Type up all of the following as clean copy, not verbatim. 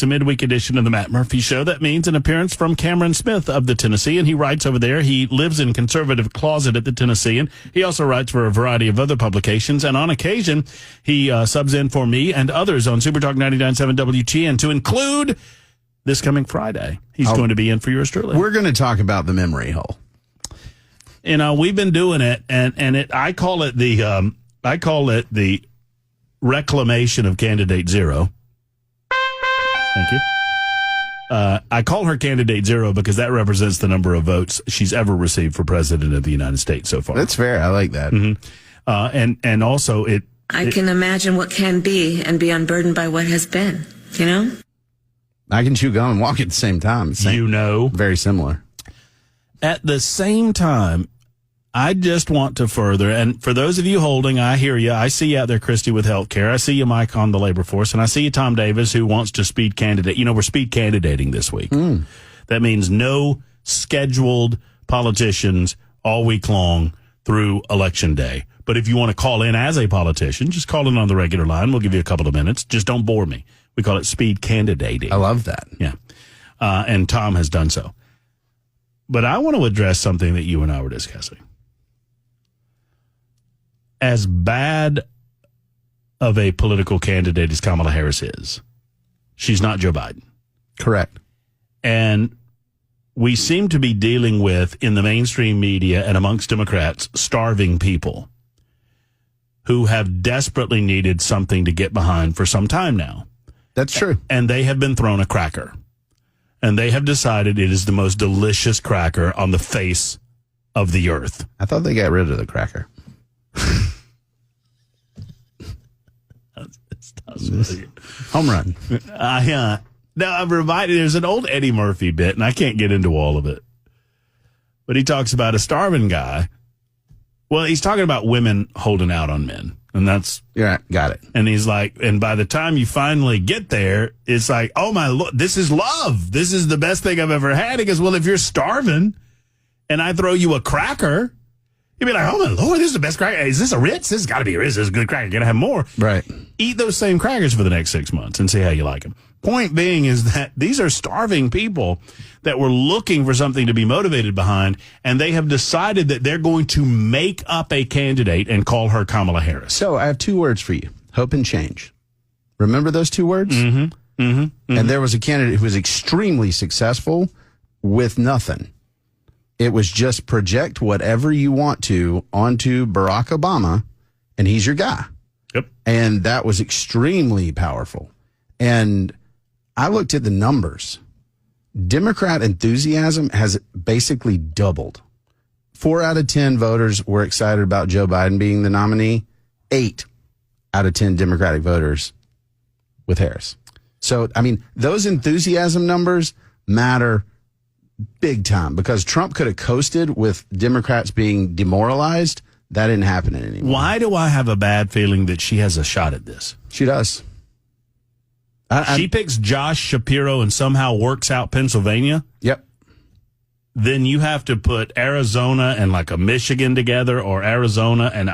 It's a midweek edition of the Matt Murphy Show. That means an appearance from Cameron Smith of the Tennessean. He writes over there. He lives in conservative closet at the Tennessean. He also writes for a variety of other publications. And on occasion, he subs in for me and others on Super Talk 99.7 WGN to include this coming Friday. He's going to be in for yours truly. We're going to talk about the memory hole. You know, we've been doing it, and I call it the reclamation of Candidate Zero. Thank you. I call her Candidate Zero because that represents the number of votes she's ever received for president of the United States so far. That's fair. I like that. Mm-hmm. And also I can imagine what can be and be unburdened by what has been, you know? I can chew gum and walk at the same time. Very similar. At the same time, I just want to further, and for those of you holding, I hear you. I see you out there, Christy, with healthcare. I see you, Mike, on the labor force, and I see you, Tom Davis, who wants to speed candidate. You know, we're speed candidating this week. That means no scheduled politicians all week long through Election Day. But if you want to call in as a politician, just call in on the regular line. We'll give you a couple of minutes. Just don't bore me. We call it speed candidating. I love that. Yeah. And Tom has done so. But I want to address something that you and I were discussing. As bad of a political candidate as Kamala Harris is, she's not Joe Biden. Correct. And we seem to be dealing with, in the mainstream media and amongst Democrats, starving people who have desperately needed something to get behind for some time now. That's true. And they have been thrown a cracker. And they have decided it is the most delicious cracker on the face of the earth. I thought they got rid of the cracker. Home run. Now, I'm reminded, there's an old Eddie Murphy bit, and I can't get into all of it. But he talks about a starving guy. Well, he's talking about women holding out on men. And that's... Yeah, got it. And he's like, and by the time you finally get there, it's like, oh my Lord, this is love. This is the best thing I've ever had. He goes, well, if you're starving and I throw you a cracker, you'd be like, oh my Lord, this is the best cracker. Is this a Ritz? This has got to be a Ritz. This is a good cracker. You're going to have more. Right. Eat those same crackers for the next 6 months and see how you like them. Point being is that these are starving people that were looking for something to be motivated behind, and they have decided that they're going to make up a candidate and call her Kamala Harris. So I have two words for you: hope and change. Remember those two words? Mm-hmm. Mm-hmm. Mm-hmm. And there was a candidate who was extremely successful with nothing. It was just project whatever you want to onto Barack Obama, and he's your guy. Yep. And that was extremely powerful. And I looked at the numbers. Democrat enthusiasm has basically doubled. 4 out of 10 voters were excited about Joe Biden being the nominee. 8 out of 10 Democratic voters with Harris. So, I mean, those enthusiasm numbers matter big time because Trump could have coasted with Democrats being demoralized. That didn't happen anymore. Why do I have a bad feeling that she has a shot at this? She does. She picks Josh Shapiro and somehow works out Pennsylvania. Yep. Then you have to put Arizona and like a Michigan together, or Arizona and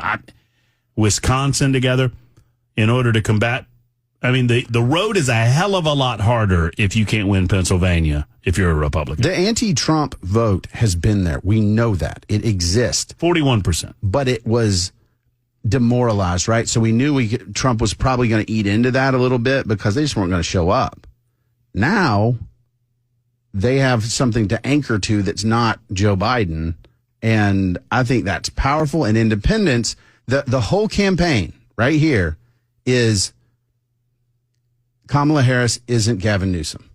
Wisconsin together in order to combat. I mean, the road is a hell of a lot harder if you can't win Pennsylvania if you're a Republican. The anti-Trump vote has been there. We know that. It exists. 41%. But it was demoralized, right? So we knew Trump was probably going to eat into that a little bit because they just weren't going to show up. Now they have something to anchor to that's not Joe Biden. And I think that's powerful. And independents, the whole campaign right here is Kamala Harris isn't Gavin Newsom.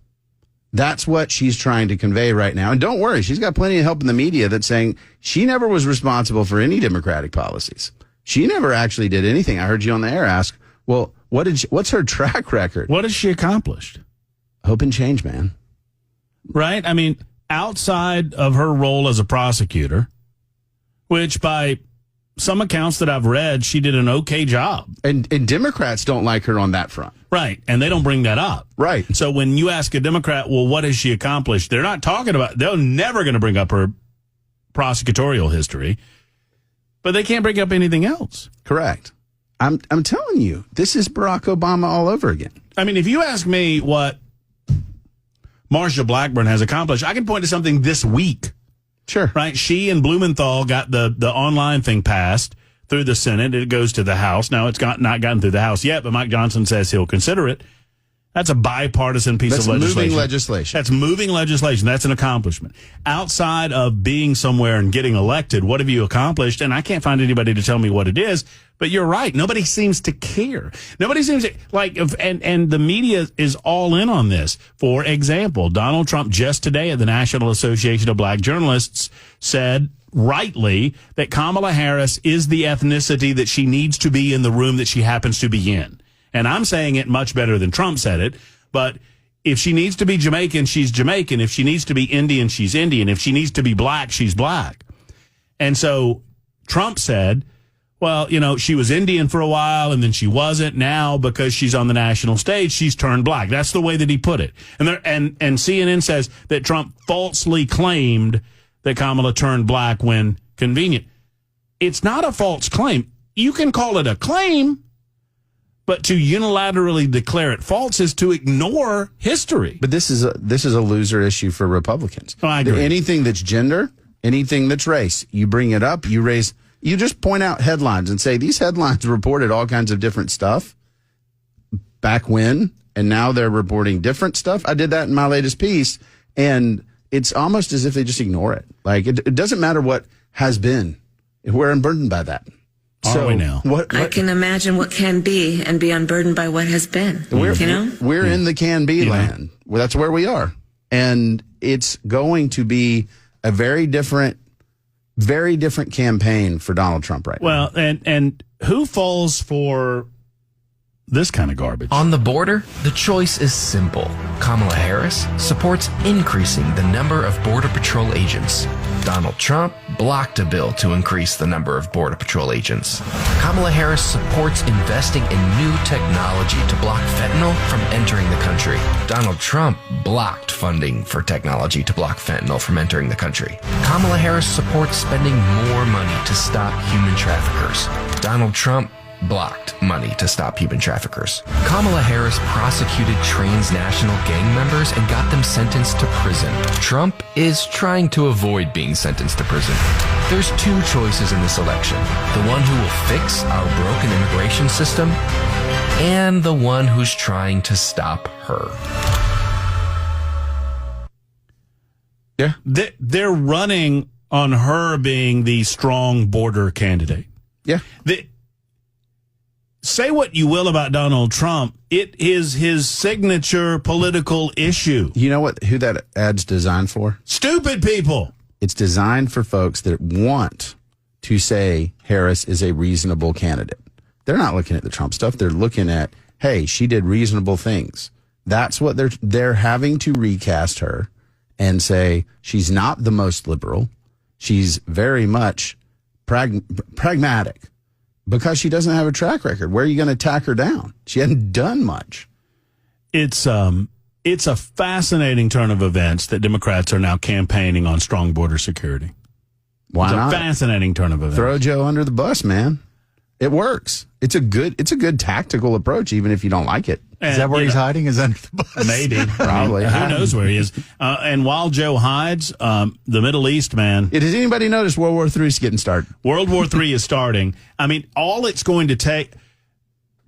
That's what she's trying to convey right now. And don't worry, she's got plenty of help in the media that's saying she never was responsible for any Democratic policies. She never actually did anything. I heard you on the air ask, well, what's her track record? What has she accomplished? Hope and change, man. Right? I mean, outside of her role as a prosecutor, which by some accounts that I've read, she did an okay job. And Democrats don't like her on that front. Right. And they don't bring that up. Right. So when you ask a Democrat, well, what has she accomplished? They're not talking about, they're never going to bring up her prosecutorial history. But they can't bring up anything else. Correct. I'm telling you, this is Barack Obama all over again. I mean, if you ask me what Marsha Blackburn has accomplished. I can point to something this week. Sure. Right? She and Blumenthal got the online thing passed through the Senate. It goes to the House. Now, it's not gotten through the House yet, but Mike Johnson says he'll consider it. That's a bipartisan piece of legislation. Moving legislation. That's moving legislation. That's an accomplishment. Outside of being somewhere and getting elected, what have you accomplished? And I can't find anybody to tell me what it is, but you're right. Nobody seems to care. Nobody seems to, and the media is all in on this. For example, Donald Trump just today at the National Association of Black Journalists said, rightly, that Kamala Harris is the ethnicity that she needs to be in the room that she happens to be in. And I'm saying it much better than Trump said it, but if she needs to be Jamaican, she's Jamaican. If she needs to be Indian, she's Indian. If she needs to be black, she's black. And so Trump said, well, she was Indian for a while and then she wasn't. Now, because she's on the national stage, she's turned black. That's the way that he put it. And CNN says that Trump falsely claimed that Kamala turned black when convenient. It's not a false claim. You can call it a claim, but to unilaterally declare it false is to ignore history. But this is a loser issue for Republicans. Oh, I agree. Anything that's gender, anything that's race, you bring it up, you just point out headlines and say these headlines reported all kinds of different stuff back when, and now they're reporting different stuff. I did that in my latest piece, and it's almost as if they just ignore it. Like it doesn't matter what has been. We're unburdened by that. Are we now? I can imagine what can be and be unburdened by what has been. We're in the can be land. Well, that's where we are. And it's going to be a very different campaign for Donald Trump right now. Well, and who falls for this kind of garbage? On the border, the choice is simple. Kamala Harris supports increasing the number of Border Patrol agents. Donald Trump blocked a bill to increase the number of Border Patrol agents. Kamala Harris supports investing in new technology to block fentanyl from entering the country. Donald Trump blocked funding for technology to block fentanyl from entering the country. Kamala Harris supports spending more money to stop human traffickers. Donald Trump blocked money to stop human traffickers. Kamala Harris prosecuted transnational gang members and got them sentenced to prison. Trump is trying to avoid being sentenced to prison. There's two choices in this election. The one who will fix our broken immigration system and the one who's trying to stop her. Yeah. They're running on her being the strong border candidate. Yeah. Say what you will about Donald Trump, it is his signature political issue. You know who that ad's designed for? Stupid people. It's designed for folks that want to say Harris is a reasonable candidate. They're not looking at the Trump stuff. They're looking at, hey, she did reasonable things. That's what they're having to recast her and say she's not the most liberal. She's very much pragmatic. Because she doesn't have a track record. Where are you going to tack her down? She hasn't done much. It's a fascinating turn of events that Democrats are now campaigning on strong border security. Why not? It's a fascinating turn of events. Throw Joe under the bus, man. It works. It's a good tactical approach, even if you don't like it. Is that where he's hiding? Is under the bus? Maybe. Probably. Who knows where he is? And while Joe hides, the Middle East, man. Does anybody notice World War III is getting started? World War III is starting. I mean, all it's going to take.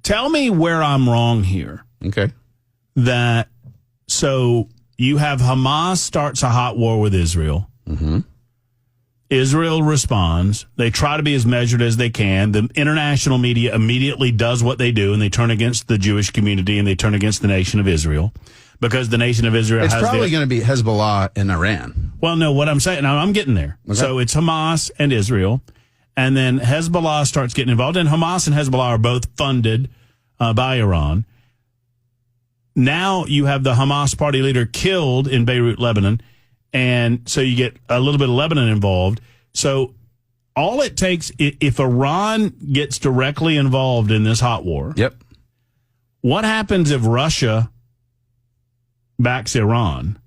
Tell me where I'm wrong here. Okay. So you have Hamas starts a hot war with Israel. Mm-hmm. Israel responds. They try to be as measured as they can. The international media immediately does what they do, and they turn against the Jewish community and they turn against the nation of Israel because the nation of Israel it's probably going to be Hezbollah and Iran. Well, no, what I'm saying, now I'm getting there. Okay. So it's Hamas and Israel, and then Hezbollah starts getting involved, and Hamas and Hezbollah are both funded by Iran. Now you have the Hamas party leader killed in Beirut, Lebanon. And so you get a little bit of Lebanon involved. So all it takes, if Iran gets directly involved in this hot war, yep. What happens if Russia backs Iran?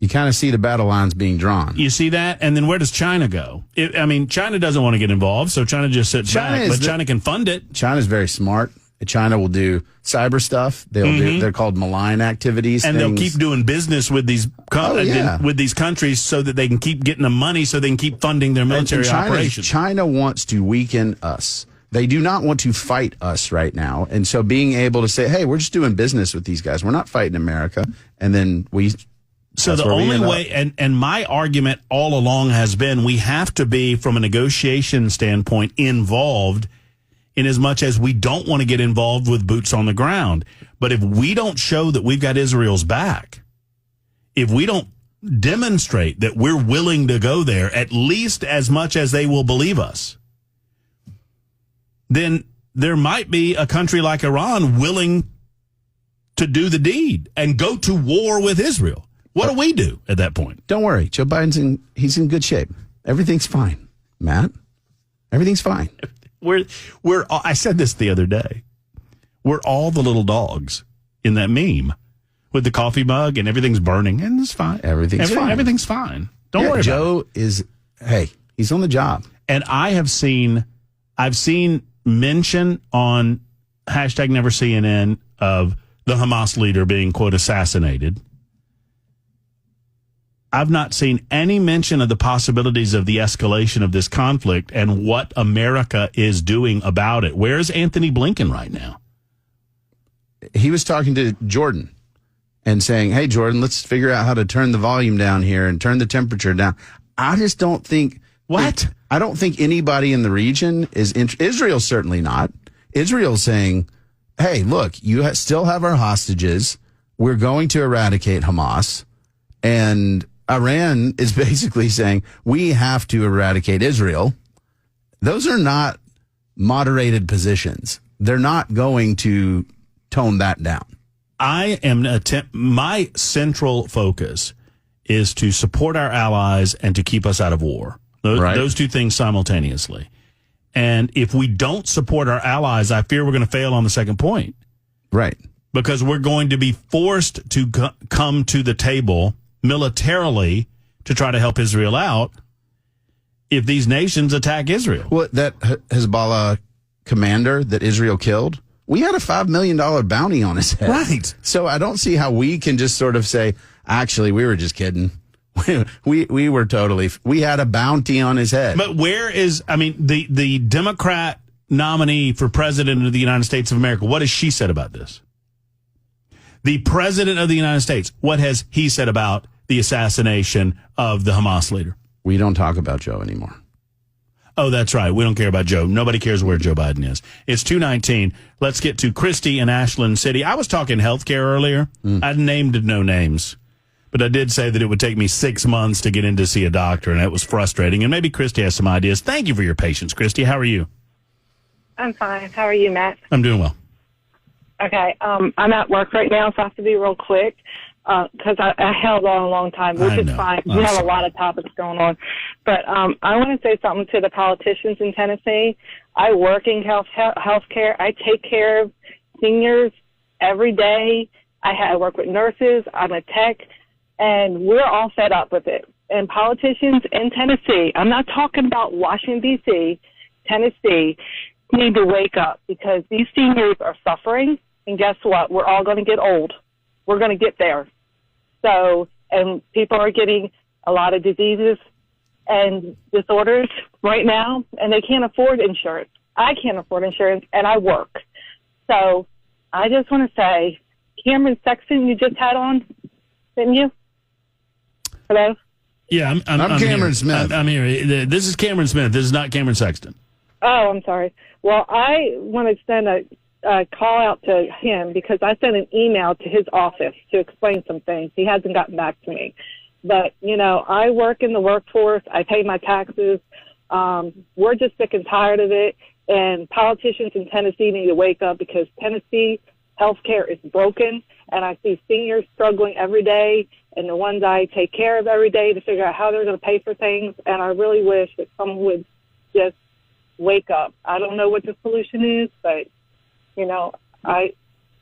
You kind of see the battle lines being drawn. You see that? And then where does China go? China doesn't want to get involved, so China just sits back, but China can fund it. China's very smart. China will do cyber stuff. They're called malign activities. And they'll keep doing business with these with these countries so that they can keep getting the money so they can keep funding their military operations. China wants to weaken us. They do not want to fight us right now. And so being able to say, hey, we're just doing business with these guys. We're not fighting America. And then So the only way, and my argument all along has been, we have to be, from a negotiation standpoint, involved in as much as we don't want to get involved with boots on the ground. But if we don't show that we've got Israel's back, if we don't demonstrate that we're willing to go there, at least as much as they will believe us, then there might be a country like Iran willing to do the deed and go to war with Israel. What do we do at that point? Don't worry. Joe Biden's he's in good shape. Everything's fine, Matt. Everything's fine. I said this the other day. We're all the little dogs in that meme with the coffee mug and everything's burning and it's fine. Everything's fine. Everything's fine. Don't worry about it. Joe he's on the job. And I've seen mention on #NeverCNN of the Hamas leader being, quote, assassinated. I've not seen any mention of the possibilities of the escalation of this conflict and what America is doing about it. Where's Anthony Blinken right now? He was talking to Jordan and saying, hey, Jordan, let's figure out how to turn the volume down here and turn the temperature down. I just don't think... What? I don't think anybody in the region is... Israel's certainly not. Israel's saying, hey, look, you still have our hostages. We're going to eradicate Hamas. And Iran is basically saying, we have to eradicate Israel. Those are not moderated positions. They're not going to tone that down. My central focus is to support our allies and to keep us out of war. Those two things simultaneously. And if we don't support our allies, I fear we're going to fail on the second point. Right. Because we're going to be forced to come to the table militarily to try to help Israel out if these nations attack Israel. Well, that Hezbollah commander that Israel killed, we had a $5 million bounty on his head. Right. So I don't see how we can just sort of say, actually, we were just kidding. We were totally, we had a bounty on his head. But the Democrat nominee for president of the United States of America, what has she said about this? The president of the United States, what has he said about the assassination of the Hamas leader? We don't talk about Joe anymore. Oh, that's right. We don't care about Joe. Nobody cares where Joe Biden is. It's 2:19. Let's get to Christy in Ashland City. I was talking healthcare earlier. I named no names. But I did say that it would take me 6 months to get in to see a doctor, and it was frustrating. And maybe Christy has some ideas. Thank you for your patience, Christy. How are you? I'm fine. How are you, Matt? I'm doing well. Okay. I'm at work right now, so I have to be real quick because I held on a long time, which is fine. We have a lot of topics going on. But I want to say something to the politicians in Tennessee. I work in healthcare. I take care of seniors every day. I work with nurses. I'm a tech. And we're all fed up with it. And politicians in Tennessee, I'm not talking about Washington, D.C., Tennessee, need to wake up because these seniors are suffering. And guess what? We're all going to get old. We're going to get there. So, and people are getting a lot of diseases and disorders right now, and they can't afford insurance. I can't afford insurance, and I work. So I just want to say, Cameron Sexton, you just had on, didn't you? Hello? Yeah, I'm Cameron here. Smith. I'm here. This is Cameron Smith. This is not Cameron Sexton. Oh, I'm sorry. Well, I want to send a call out to him because I sent an email to his office to explain some things. He hasn't gotten back to me. But, I work in the workforce. I pay my taxes. We're just sick and tired of it. And politicians in Tennessee need to wake up because Tennessee healthcare is broken. And I see seniors struggling every day. And the ones I take care of every day to figure out how they're going to pay for things. And I really wish that someone would just wake up. I don't know what the solution is, but,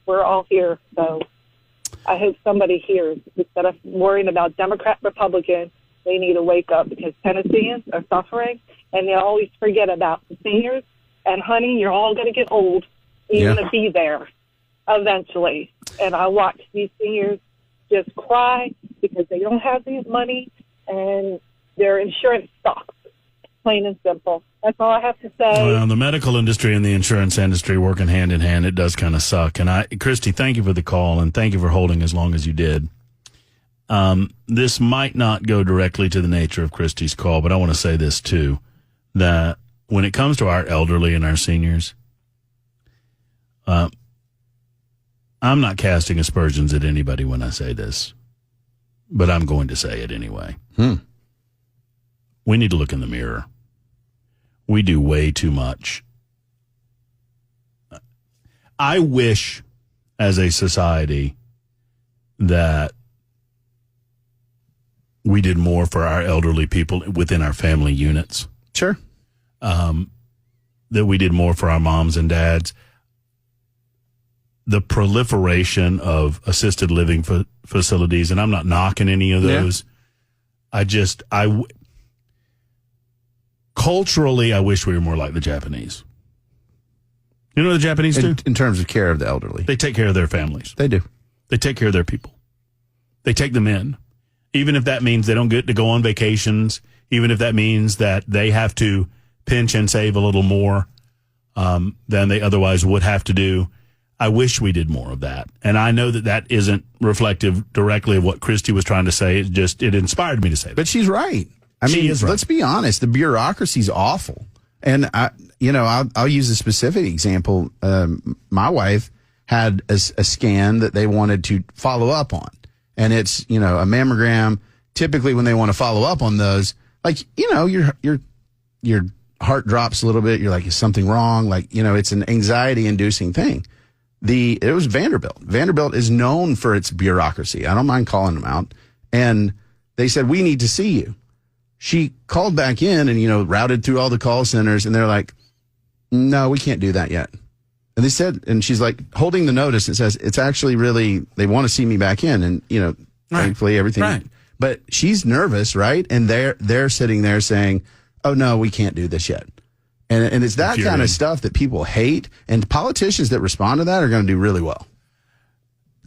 we're all here. So I hope somebody hears. Instead of worrying about Democrat, Republican, they need to wake up because Tennesseans are suffering. And they always forget about the seniors. And, honey, you're all going to get old. You're going to be there eventually. And I watch these seniors just cry because they don't have the money and their insurance sucks. Plain and simple. That's all I have to say. Well, the medical industry and the insurance industry working hand in hand, it does kind of suck. And Christy, thank you for the call, and thank you for holding as long as you did. This might not go directly to the nature of Christy's call, but I want to say this too, that when it comes to our elderly and our seniors, I'm not casting aspersions at anybody when I say this, but I'm going to say it anyway. We need to look in the mirror. We do way too much. I wish, as a society, that we did more for our elderly people within our family units. Sure. That we did more for our moms and dads. The proliferation of assisted living facilities, and I'm not knocking any of those. Yeah. Culturally, I wish we were more like the Japanese. You know what the Japanese do? In terms of care of the elderly. They take care of their families. They do. They take care of their people. They take them in. Even if that means they don't get to go on vacations, even if that means that they have to pinch and save a little more than they otherwise would have to do. I wish we did more of that. And I know that isn't reflective directly of what Christy was trying to say. It inspired me to say that. But she's right. I mean, right. Let's be honest. The bureaucracy's awful. And I'll use a specific example. My wife had a scan that they wanted to follow up on. And it's, a mammogram. Typically when they want to follow up on those, your heart drops a little bit. You're like, is something wrong? It's an anxiety inducing thing. It was Vanderbilt. Vanderbilt is known for its bureaucracy. I don't mind calling them out. And they said, we need to see you. She called back in and, routed through all the call centers, and they're like, no, we can't do that yet. And they said, and she's like holding the notice. It says, it's actually really, they want to see me back in. And, thankfully everything. Right. But she's nervous, right? And they're sitting there saying, oh, no, we can't do this yet. And it's that kind of stuff that people hate. And politicians that respond to that are going to do really well.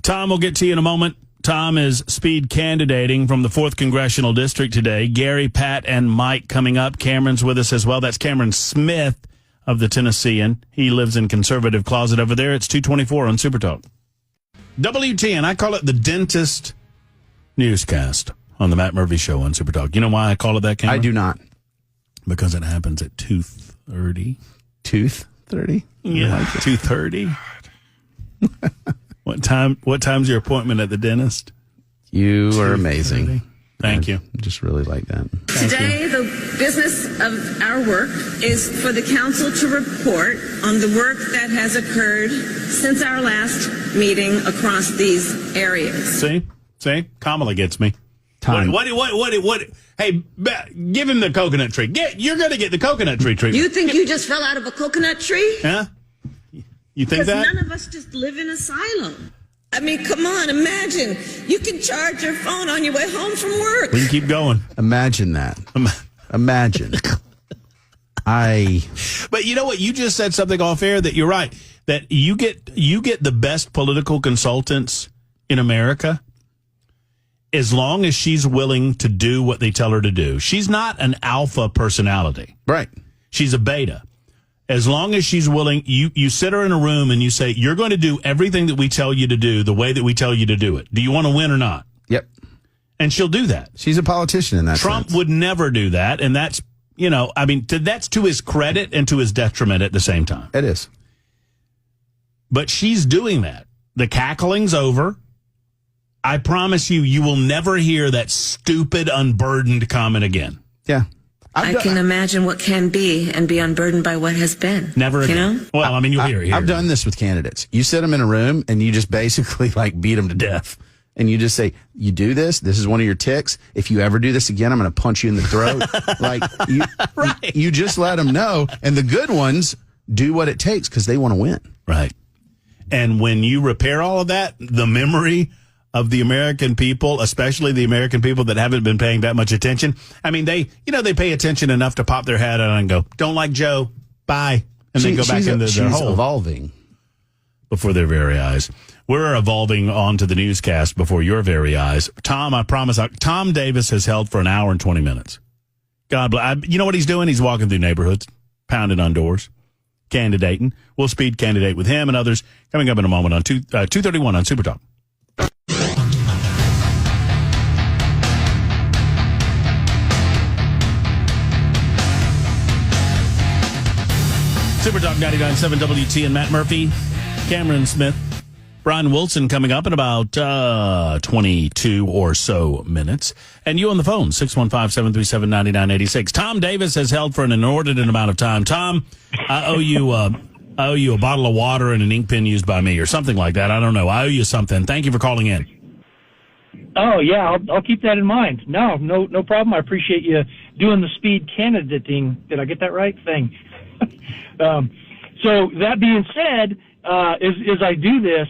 Tom, we'll get to you in a moment. Tom is speed candidating from the 4th Congressional District today. Gary, Pat, and Mike coming up. Cameron's with us as well. That's Cameron Smith of the Tennessean. He lives in Conservative Closet over there. It's 224 on Super Talk. WTN, I call it the dentist newscast on the Matt Murphy Show on Super Talk. You know why I call it that, Cameron? I do not. Because it happens at 2:30. 2:30? Yeah, like 2:30. What time's your appointment at the dentist? You are amazing. Thank you. I just really like that. Today, the business of our work is for the council to report on the work that has occurred since our last meeting across these areas. See? Kamala gets me. Time. What? Hey, give him the coconut tree. You're going to get the coconut tree treatment. You think you just fell out of a coconut tree? Yeah? You think that? Because none of us just live in a silo. I mean, come on, imagine. You can charge your phone on your way home from work. We can keep going. Imagine that. Imagine. But you know what? You just said something off air that you're right. That you get the best political consultants in America as long as she's willing to do what they tell her to do. She's not an alpha personality. Right. She's a beta. As long as she's willing, you sit her in a room and you say, you're going to do everything that we tell you to do the way that we tell you to do it. Do you want to win or not? Yep. And she'll do that. She's a politician in that Trump sense. would never do that. And that's, that's to his credit and to his detriment at the same time. It is. But she's doing that. The cackling's over. I promise you will never hear that stupid, unburdened comment again. Yeah. I can imagine what can be and be unburdened by what has been. Never again. Well, you'll hear it. I've done this with candidates. You sit them in a room and you just basically beat them to death. And you just say, you do this. This is one of your tics. If you ever do this again, I'm going to punch you in the throat. Right. You just let them know. And the good ones do what it takes because they want to win. Right. And when you repair all of that, the memory of the American people, especially the American people that haven't been paying that much attention. I mean, they pay attention enough to pop their hat on and go, don't like Joe, bye. And then go back into their hole. She's evolving. before their very eyes. We're evolving onto the newscast before your very eyes. Tom, I promise, Tom Davis has held for an hour and 20 minutes. God bless. You know what he's doing? He's walking through neighborhoods, pounding on doors, candidating. We'll speed candidate with him and others coming up in a moment on 231 on Super Talk. Super Talk 99.7 WT and Matt Murphy, Cameron Smith, Brian Wilson coming up in about 22 or so minutes. And you on the phone, 615-737-9986. Tom Davis has held for an inordinate amount of time. Tom, I owe you a bottle of water and an ink pen used by me or something like that. I don't know. I owe you something. Thank you for calling in. Oh, yeah, I'll keep that in mind. No problem. I appreciate you doing the speed candidating. Did I get that right? Thing. So that being said, as I do this,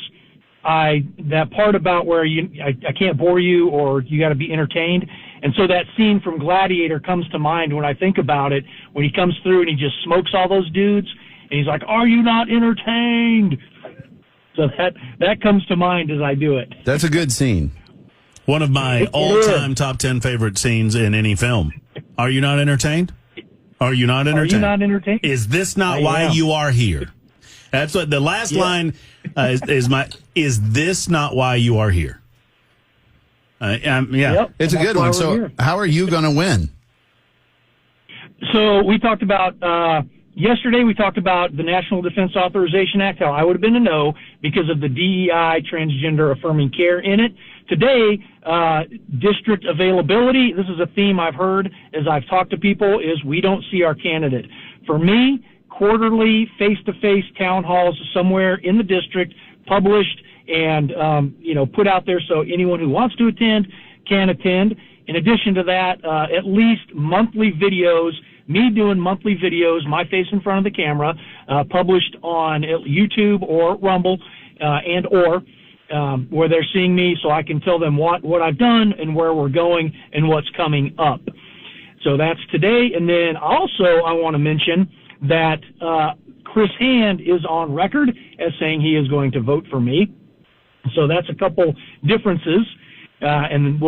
that part about where I can't bore you or you got to be entertained. And so that scene from Gladiator comes to mind when I think about it, when he comes through and he just smokes all those dudes and he's like, "Are you not entertained?" So that comes to mind as I do it. That's a good scene. One of my all-time top 10 favorite scenes in any film. Are you not entertained? Are you not entertained? Are you not entertained? Is this not why you are here? That's what the last line is this not why you are here? Yeah. Yep. It's a good one. So how are you going to win? So we talked about, yesterday we talked about the National Defense Authorization Act, how I would have been a no because of the DEI, transgender affirming care in it. Today, district availability, this is a theme I've heard as I've talked to people, is we don't see our candidate. For me, quarterly, face-to-face town halls somewhere in the district, published and, put out there so anyone who wants to attend can attend. In addition to that, at least monthly videos, me doing monthly videos, my face in front of the camera, published on YouTube or Rumble, where they're seeing me so I can tell them what I've done and where we're going and what's coming up. So that's today. And then also I want to mention that Chris Hand is on record as saying he is going to vote for me. So that's a couple differences. And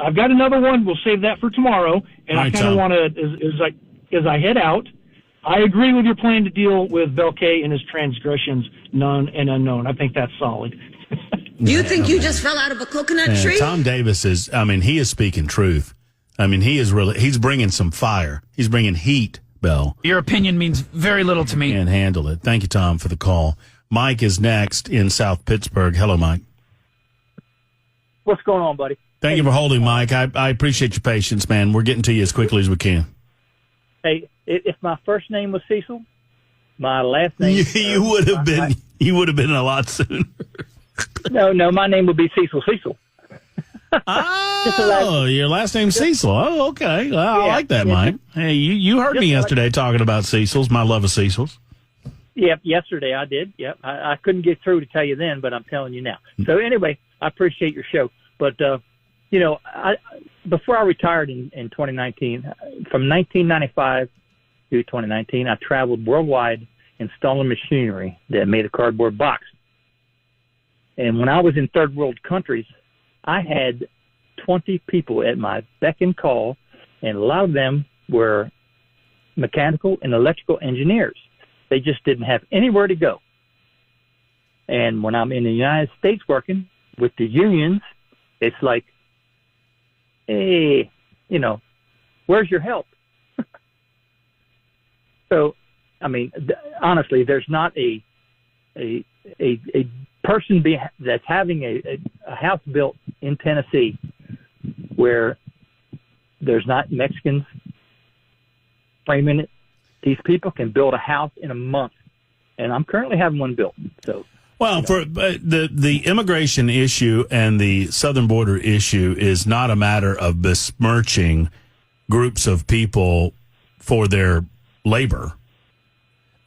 I've got another one. We'll save that for tomorrow. And I kind of want to, as I head out, I agree with your plan to deal with Belkay and his transgressions, known and unknown. I think that's solid. Do you think you just fell out of a coconut tree? Tom Davis he is speaking truth. He's bringing some fire. He's bringing heat, Bell. Your opinion means very little to me. Can't handle it. Thank you, Tom, for the call. Mike is next in South Pittsburgh. Hello, Mike. What's going on, buddy? Thank you for holding, Mike. I appreciate your patience, man. We're getting to you as quickly as we can. Hey, if my first name was Cecil, my last name you would have been a lot sooner. No, my name would be Cecil. Oh, your last name's Cecil. Oh, okay. Well, I like that, Mike. Hey, you heard me yesterday talking about Cecil's, my love of Cecil's. Yep, yesterday I did. Yep, I couldn't get through to tell you then, but I'm telling you now. So anyway, I appreciate your show. But, before I retired in 2019, from 1995 to 2019, I traveled worldwide installing machinery that made a cardboard box. And when I was in third world countries, I had 20 people at my beck and call, and a lot of them were mechanical and electrical engineers. They just didn't have anywhere to go. And when I'm in the United States working with the unions, it's like, hey, where's your help? So, honestly, there's not a person that's having a house built in Tennessee where there's not Mexicans framing it. These people can build a house in a month, and I'm currently having one built. So, well, for the immigration issue and the southern border issue is not a matter of besmirching groups of people for their labor,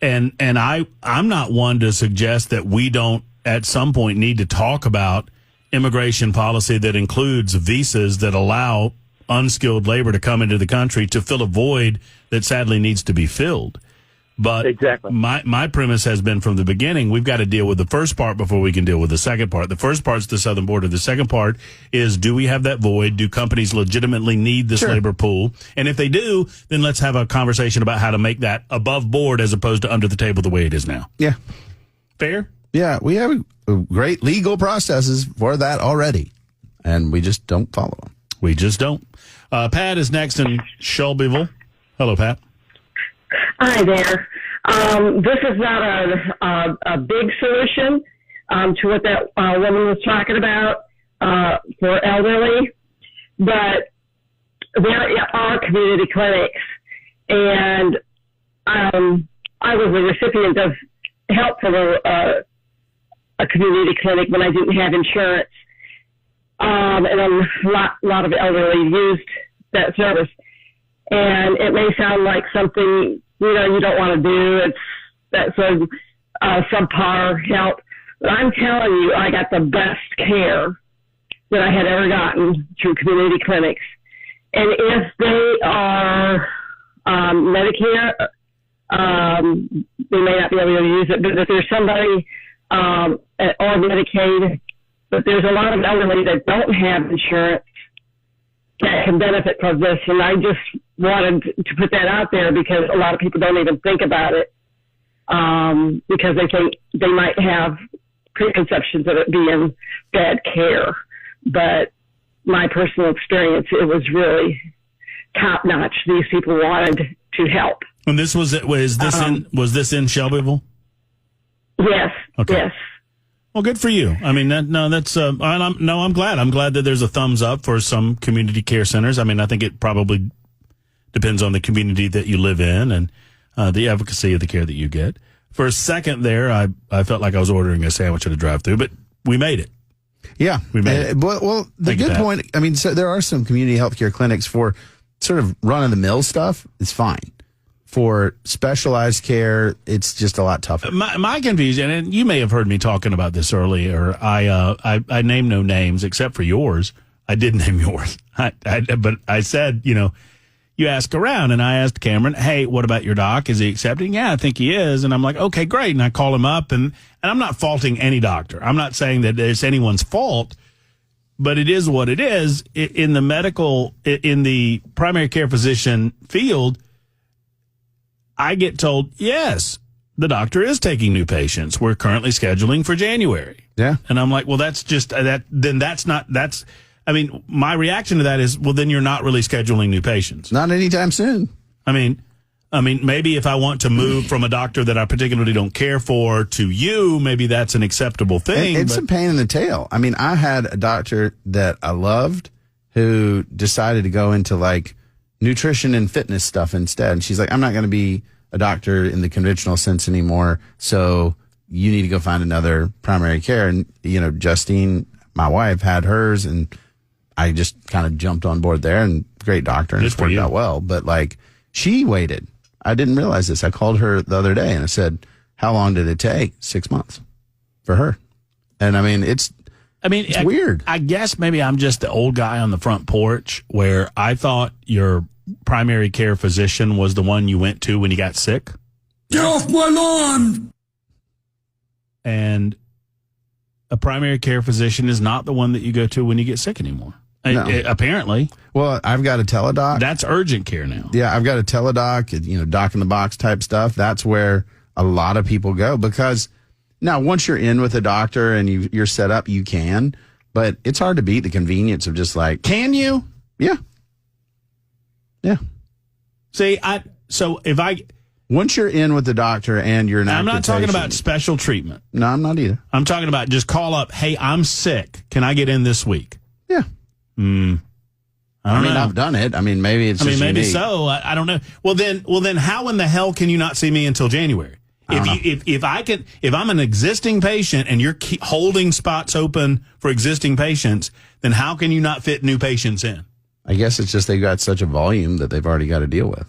and I'm not one to suggest that we don't at some point need to talk about immigration policy that includes visas that allow unskilled labor to come into the country to fill a void that sadly needs to be filled. But exactly. My premise has been from the beginning, we've got to deal with the first part before we can deal with the second part. The first part's the southern border. The second part is, do we have that void? Do companies legitimately need this labor pool? And if they do, then let's have a conversation about how to make that above board as opposed to under the table the way it is now. Yeah. Fair? Yeah, we have great legal processes for that already, and we just don't follow them. We just don't. Pat is next in Shelbyville. Hello, Pat. Hi there. This is not a big solution to what that woman was talking about for elderly, but there are community clinics, and I was a recipient of help from a community clinic when I didn't have insurance, and a lot of elderly used that service. And it may sound like something, you don't want to do. That's a subpar help. But I'm telling you, I got the best care that I had ever gotten through community clinics. And if they are Medicare, they may not be able to use it. But if there's somebody or Medicaid, but there's a lot of elderly that don't have insurance that can benefit from this, and I just wanted to put that out there because a lot of people don't even think about it because they think they might have preconceptions of it being bad care. But my personal experience, it was really top notch. These people wanted to help. And this was this in Shelbyville? Yes. Okay. Yes. Well, good for you. I mean, I'm glad. I'm glad that there's a thumbs up for some community care centers. I mean, I think it probably depends on the community that you live in and the efficacy of the care that you get. For a second there, I felt like I was ordering a sandwich at a drive-thru, but we made it. Yeah. We made it. Well, the good point, I mean, so there are some community healthcare clinics for sort of run-of-the-mill stuff. It's fine. For specialized care, it's just a lot tougher. My confusion, and you may have heard me talking about this earlier, I named no names except for yours. I did name yours. But I said, you ask around, and I asked Cameron, hey, what about your doc? Is he accepting? Yeah, I think he is. And I'm like, okay, great. And I call him up, and I'm not faulting any doctor. I'm not saying that it's anyone's fault, but it is what it is. In the primary care physician field, I get told, yes, the doctor is taking new patients. We're currently scheduling for January. Yeah. And I'm like, well, that's just that. Then I mean, my reaction to that is, well, then you're not really scheduling new patients. Not anytime soon. I mean, maybe if I want to move from a doctor that I particularly don't care for to you, maybe that's an acceptable thing. It's a pain in the tail. I mean, I had a doctor that I loved who decided to go into like nutrition and fitness stuff instead. And she's like, I'm not going to be a doctor in the conventional sense anymore. So you need to go find another primary care. And, Justine, my wife, had hers, and I just kind of jumped on board there, and great doctor, and it's worked out well. But like, she waited. I didn't realize this. I called her the other day and I said, how long did it take? 6 months for her. And I mean, it's weird. I guess maybe I'm just the old guy on the front porch where I thought your primary care physician was the one you went to when you got sick. Get off my lawn! And a primary care physician is not the one that you go to when you get sick anymore. No. Apparently. Well, I've got a teledoc. That's urgent care now. Yeah, I've got a teledoc, doc in the box type stuff. That's where a lot of people go because now once you're in with a doctor and you're set up, you can, but it's hard to beat the convenience of just like, can you? Yeah. Yeah. See, once you're in with the doctor and you're I'm not talking about special treatment. No, I'm not either. I'm talking about just call up, hey, I'm sick. Can I get in this week? Yeah. I mean, I've done it. I mean, maybe it's just maybe unique. so. I don't know. Well, then how in the hell can you not see me until January? If I'm an existing patient and you're holding spots open for existing patients, then how can you not fit new patients in? I guess it's just they've got such a volume that they've already got to deal with.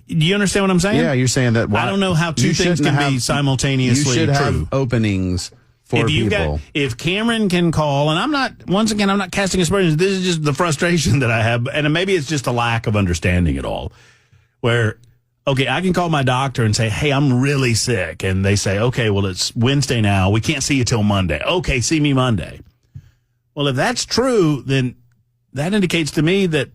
Do you understand what I'm saying? Yeah, you're saying that. I don't know how two things can be simultaneously true. You should have openings for people. If Cameron can call, and I'm not casting aspersions. This is just the frustration that I have, and maybe it's just a lack of understanding at all. Where okay, I can call my doctor and say, hey, I'm really sick. And they say, okay, well, it's Wednesday now. We can't see you till Monday. Okay, see me Monday. Well, if that's true, then that indicates to me that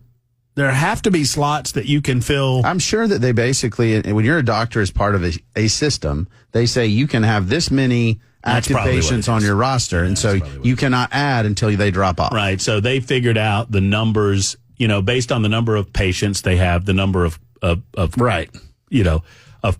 there have to be slots that you can fill. I'm sure that they basically, when you're a doctor as part of a system, they say you can have this many active patients on your roster, and so you cannot add until they drop off. Right. So they figured out the numbers, based on the number of patients they have, the number of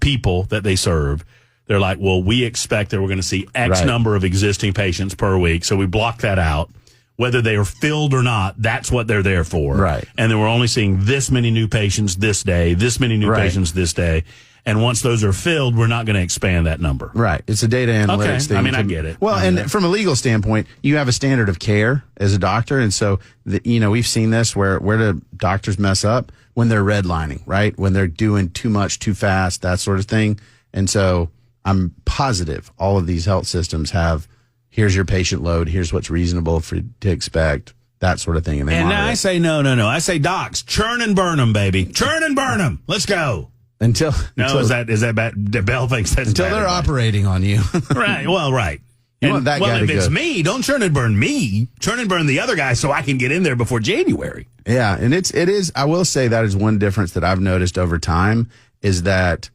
people that they serve. They're like, well, we expect that we're going to see X number of existing patients per week. So we block that out. Whether they are filled or not, that's what they're there for. Right. And then we're only seeing this many new patients this day, this many new patients this day. And once those are filled, we're not going to expand that number. Right. It's a data analytics thing. I mean, I get it. Well, and from a legal standpoint, you have a standard of care as a doctor. And so, we've seen this where do doctors mess up? When they're redlining, right? When they're doing too much, too fast, that sort of thing. And so I'm positive all of these health systems have, here's your patient load, here's what's reasonable to expect, that sort of thing. And now I say, no. I say, docs, churn and burn them, baby. Churn and burn them. Let's go. Is that bad? Bell thinks that's until bad they're operating on you. Right. Well, right. If it's me, don't churn and burn me. Churn and burn the other guy so I can get in there before January. Yeah, and it is. I will say that is one difference that I've noticed over time is that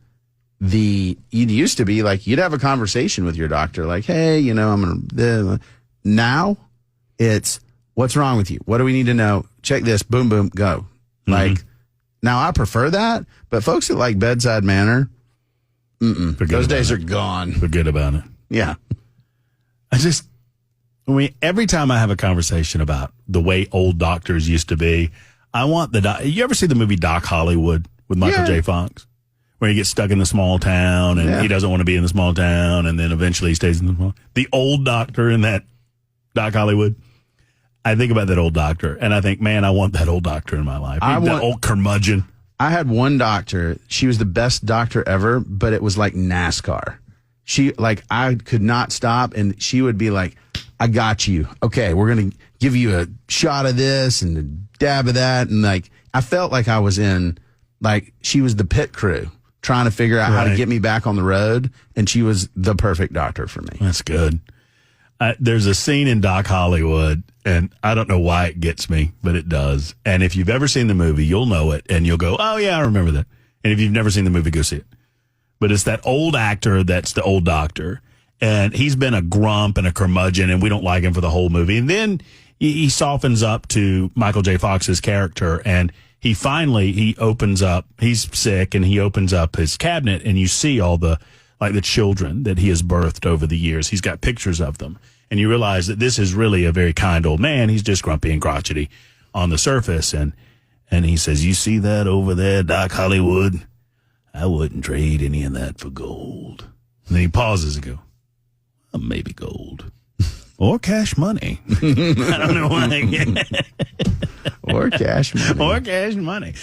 it used to be like you'd have a conversation with your doctor, like, hey, I'm gonna. Now it's what's wrong with you? What do we need to know? Check this. Boom, boom, go. Mm-hmm. Like now, I prefer that, but folks that like bedside manner, those days are gone. Forget about it. Yeah. Every time I have a conversation about the way old doctors used to be, I want you ever see the movie Doc Hollywood with Michael J. Fox? Where he gets stuck in the small town and he doesn't want to be in the small town and then eventually he stays in the small town. The old doctor in that Doc Hollywood, I think about that old doctor and I think, man, I want that old doctor in my life. That old curmudgeon. I had one doctor, she was the best doctor ever, but it was like NASCAR. I could not stop and she would be like, I got you. Okay, we're going to give you a shot of this and a dab of that. And I felt like I was in, she was the pit crew trying to figure out how to get me back on the road. And she was the perfect doctor for me. That's good. There's a scene in Doc Hollywood, and I don't know why it gets me, but it does. And if you've ever seen the movie, you'll know it. And you'll go, oh, yeah, I remember that. And if you've never seen the movie, go see it. But it's that old actor that's the old doctor. And he's been a grump and a curmudgeon, and we don't like him for the whole movie. And then he softens up to Michael J. Fox's character, and he opens up, he's sick, and he opens up his cabinet, and you see all the children that he has birthed over the years. He's got pictures of them. And you realize that this is really a very kind old man. He's just grumpy and crotchety on the surface. And he says, you see that over there, Doc Hollywood? I wouldn't trade any of that for gold. And then he pauses and goes, well, maybe gold. Or cash money. I don't know why. Or cash money. Or cash money.